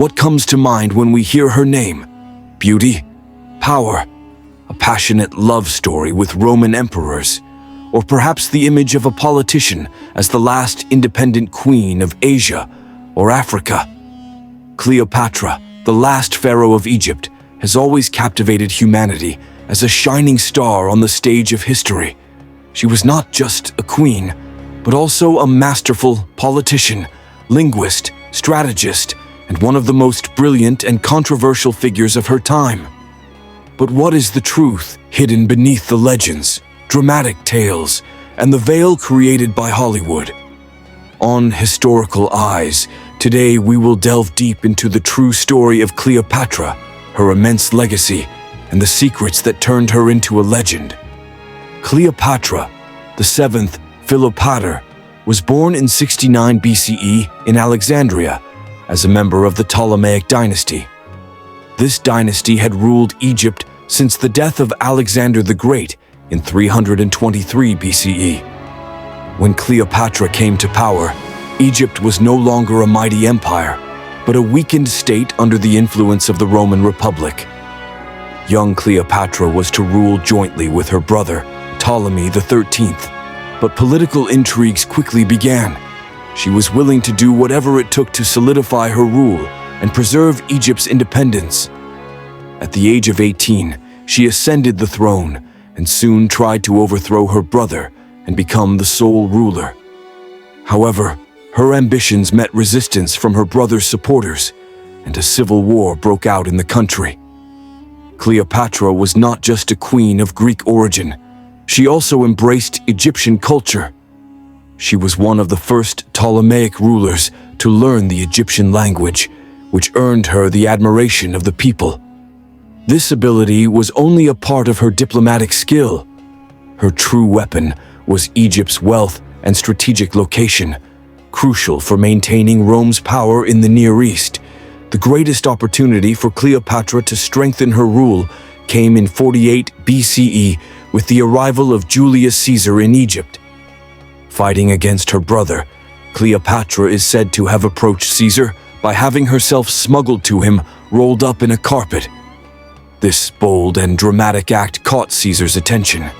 What comes to mind when we hear her name? Beauty? Power? A passionate love story with Roman emperors? Or perhaps the image of a politician as the last independent queen of Asia or Africa? Cleopatra, the last pharaoh of Egypt, has always captivated humanity as a shining star on the stage of history. She was not just a queen, but also a masterful politician, linguist, strategist, and one of the most brilliant and controversial figures of her time. But what is the truth hidden beneath the legends, dramatic tales, and the veil created by Hollywood? On Historical Eyes, today we will delve deep into the true story of Cleopatra, her immense legacy, and the secrets that turned her into a legend. Cleopatra, the seventh Philopator, was born in 69 BCE in Alexandria as a member of the Ptolemaic dynasty. This dynasty had ruled Egypt since the death of Alexander the Great in 323 BCE. When Cleopatra came to power, Egypt was no longer a mighty empire, but a weakened state under the influence of the Roman Republic. Young Cleopatra was to rule jointly with her brother, Ptolemy XIII, but political intrigues quickly began. She was willing to do whatever it took to solidify her rule and preserve Egypt's independence. At the age of 18, she ascended the throne and soon tried to overthrow her brother and become the sole ruler. However, her ambitions met resistance from her brother's supporters, and a civil war broke out in the country. Cleopatra was not just a queen of Greek origin. She also embraced Egyptian culture. She was one of the first Ptolemaic rulers to learn the Egyptian language, which earned her the admiration of the people. This ability was only a part of her diplomatic skill. Her true weapon was Egypt's wealth and strategic location, crucial for maintaining Rome's power in the Near East. The greatest opportunity for Cleopatra to strengthen her rule came in 48 BCE with the arrival of Julius Caesar in Egypt. Fighting against her brother, Cleopatra is said to have approached Caesar by having herself smuggled to him rolled up in a carpet. This bold and dramatic act caught Caesar's attention.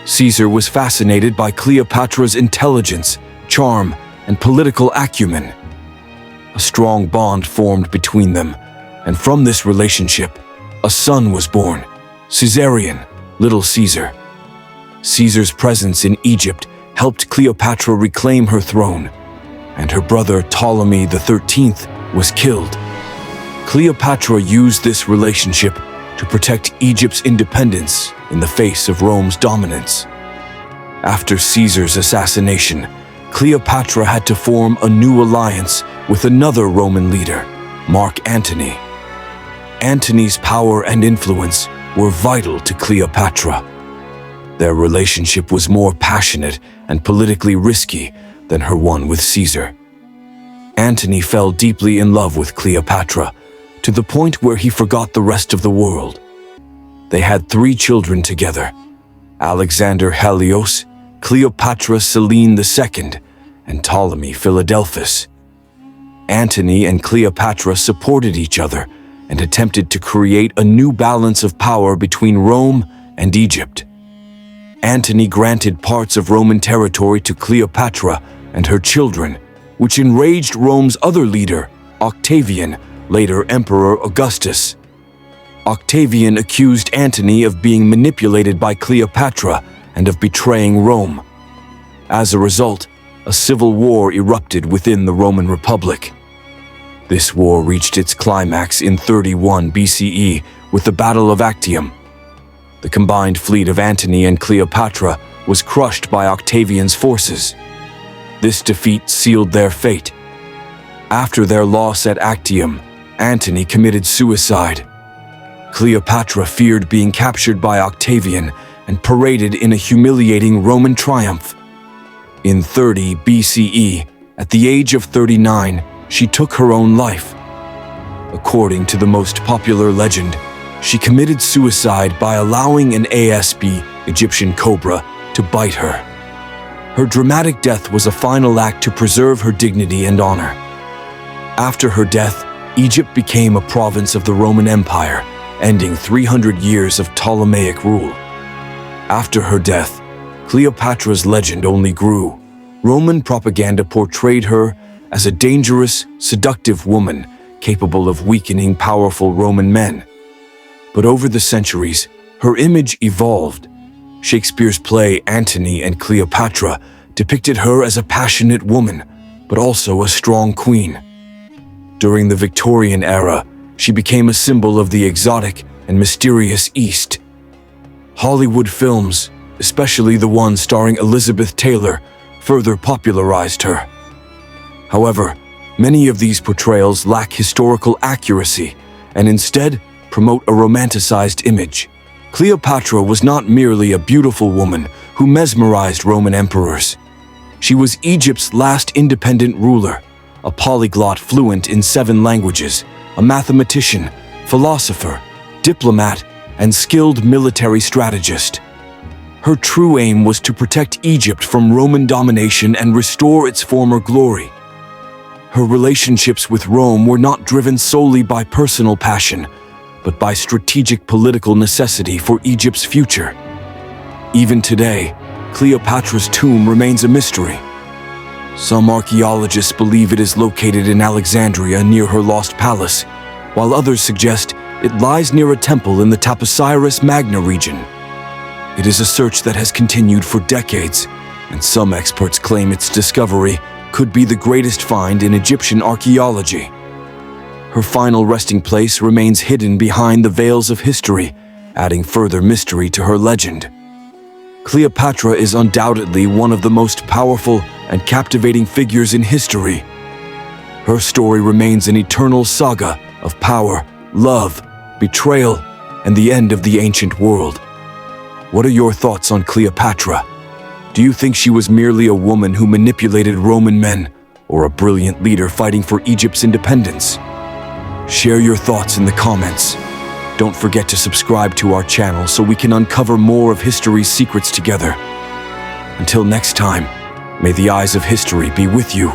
Caesar was fascinated by Cleopatra's intelligence, charm, and political acumen. A strong bond formed between them, and from this relationship, a son was born, Caesarion, Little Caesar. Caesar's presence in Egypt helped Cleopatra reclaim her throne, and her brother Ptolemy XIII was killed. Cleopatra used this relationship to protect Egypt's independence in the face of Rome's dominance. After Caesar's assassination, Cleopatra had to form a new alliance with another Roman leader, Mark Antony. Antony's power and influence were vital to Cleopatra. Their relationship was more passionate and politically risky than her one with Caesar. Antony fell deeply in love with Cleopatra, to the point where he forgot the rest of the world. They had 3 children together: Alexander Helios, Cleopatra Selene II, and Ptolemy Philadelphus. Antony and Cleopatra supported each other and attempted to create a new balance of power between Rome and Egypt. Antony granted parts of Roman territory to Cleopatra and her children, which enraged Rome's other leader, Octavian, later Emperor Augustus. Octavian accused Antony of being manipulated by Cleopatra and of betraying Rome. As a result, a civil war erupted within the Roman Republic. This war reached its climax in 31 BCE with the Battle of Actium. The combined fleet of Antony and Cleopatra was crushed by Octavian's forces. This defeat sealed their fate. After their loss at Actium, Antony committed suicide. Cleopatra feared being captured by Octavian and paraded in a humiliating Roman triumph. In 30 BCE, at the age of 39, she took her own life. According to the most popular legend, she committed suicide by allowing an asp, Egyptian cobra, to bite her. Her dramatic death was a final act to preserve her dignity and honor. After her death, Egypt became a province of the Roman Empire, ending 300 years of Ptolemaic rule. After her death, Cleopatra's legend only grew. Roman propaganda portrayed her as a dangerous, seductive woman capable of weakening powerful Roman men. But over the centuries, her image evolved. Shakespeare's play Antony and Cleopatra depicted her as a passionate woman, but also a strong queen. During the Victorian era, she became a symbol of the exotic and mysterious East. Hollywood films, especially the ones starring Elizabeth Taylor, further popularized her. However, many of these portrayals lack historical accuracy and instead promote a romanticized image. Cleopatra was not merely a beautiful woman who mesmerized Roman emperors. She was Egypt's last independent ruler, a polyglot fluent in 7 languages, a mathematician, philosopher, diplomat, and skilled military strategist. Her true aim was to protect Egypt from Roman domination and restore its former glory. Her relationships with Rome were not driven solely by personal passion, but by strategic political necessity for Egypt's future. Even today, Cleopatra's tomb remains a mystery. Some archaeologists believe it is located in Alexandria near her lost palace, while others suggest it lies near a temple in the Taposiris Magna region. It is a search that has continued for decades, and some experts claim its discovery could be the greatest find in Egyptian archaeology. Her final resting place remains hidden behind the veils of history, adding further mystery to her legend. Cleopatra is undoubtedly one of the most powerful and captivating figures in history. Her story remains an eternal saga of power, love, betrayal, and the end of the ancient world. What are your thoughts on Cleopatra? Do you think she was merely a woman who manipulated Roman men, or a brilliant leader fighting for Egypt's independence? Share your thoughts in the comments. Don't forget to subscribe to our channel so we can uncover more of history's secrets together. Until next time, may the eyes of history be with you.